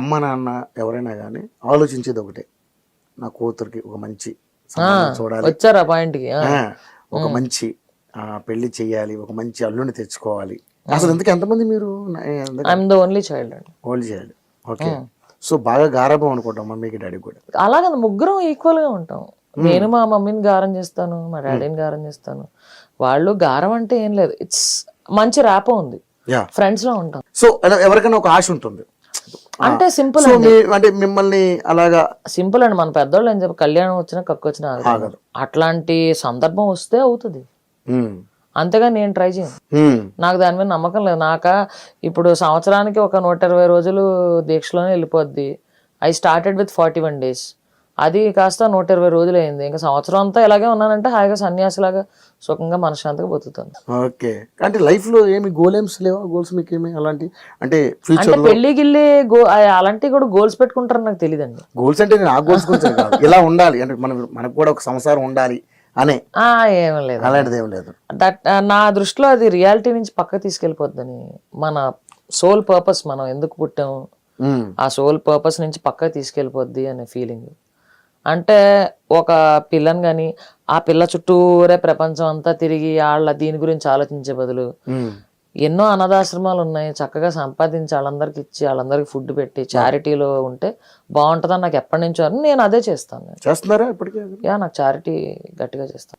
అమ్మ నాన్న ఎవరైనా కానీ ఆలోచించేది ఒకటే, నా కూతురికి ఒక మంచి సంబంధం చూడాలి, వచ్చారు ఆ పాయింట్కి. ఒక మంచి పెళ్లి చేయాలి, ఒక మంచి అల్లుని తెచ్చుకోవాలి. అసలు ఎందుకు ఎంతమంది మీరు? ఐఎమ్ ద ఓన్లీ చైల్డ్ అండి. ఓల్డ్ చేయాలి. ఓకే. సో బాగా గారాబం అనుకుంటాం మమ్మీకి డాడీ కూడా. అలాగే ముగ్గురం ఈక్వల్ గా ఉంటాం. నేను మా మమ్మీని గారం చేస్తాను, మా డాడీని గారం చేస్తాను. వాళ్ళు గారం అంటే ఏం లేదు, ఇట్స్ మంచి ర్యాపో ఉంది, ఫ్రెండ్స్ లో ఉంటాం. సో ఎవరికైనా ఒక ఆశ ఉంటుంది అంటే సింపుల్ అంటే మిమ్మల్ని అలాగా సింపుల్ అండి. మన పెద్దోళ్ళు ఏం చెప్పి కళ్యాణం వచ్చినా కక్కు వచ్చినా ఆగదు. అట్లాంటి సందర్భం వస్తే అవుతుంది, అంతేగా నేను ట్రై చేయను. నాకు దాని మీద నమ్మకం లేదు. ఇప్పుడు సంవత్సరానికి ఒక 120 రోజులు దీక్షలోనే వెళ్ళిపోద్ది. I started with 41 days. అది కాస్త 120 రోజులు అయింది. ఇంకా సంవత్సరం అంతా ఇలాగే ఉన్నానంటే హాయిగా సన్యాసిలాగా సుఖంగా మనశ్శాంతిగా బతుకుతాను. ఓకే. అంటే లైఫ్ లో ఏమి గోల్స్ లేవా? గోల్స్ మీకు ఏమి అలాంటి అంటే ఫ్యూచర్ పెళ్లి గిల్లి అలాంటివి కూడా గోల్స్ పెట్టుకుంటారని నాకు తెలియదండి. గోల్స్ అంటే నేను ఆ గోల్స్ గురించి కాదు, ఇలా ఉండాలి అంటే మనకు కూడా ఒక సంసారం ఉండాలి అనే ఏం లేదు, అలాంటిది ఏం లేదు. నా దృష్టిలో అది రియాలిటీ నుంచి పక్క తీసుకెళ్ళిపోద్దని. మన సోల్ పర్పస్, మనం ఎందుకు పుట్టాము, ఆ సోల్ పర్పస్ నుంచి పక్క తీసుకెళ్ళిపోద్ది అనే ఫీలింగ్. అంటే ఒక పిల్లని కానీ ఆ పిల్ల చుట్టూరే ప్రపంచం అంతా తిరిగి దీని గురించి ఆలోచించే బదులు ఎన్నో అనాథాశ్రమాలు ఉన్నాయి, చక్కగా సంపాదించి వాళ్ళందరికి ఇచ్చి వాళ్ళందరికి ఫుడ్ పెట్టి చారిటీలో ఉంటే బాగుంటుందని నాకు ఎప్పటి నుంచో నేను అదే చేస్తాను. చేస్తున్నారా ఇప్పటికే? నాకు చారిటీ గట్టిగా చేస్తాను.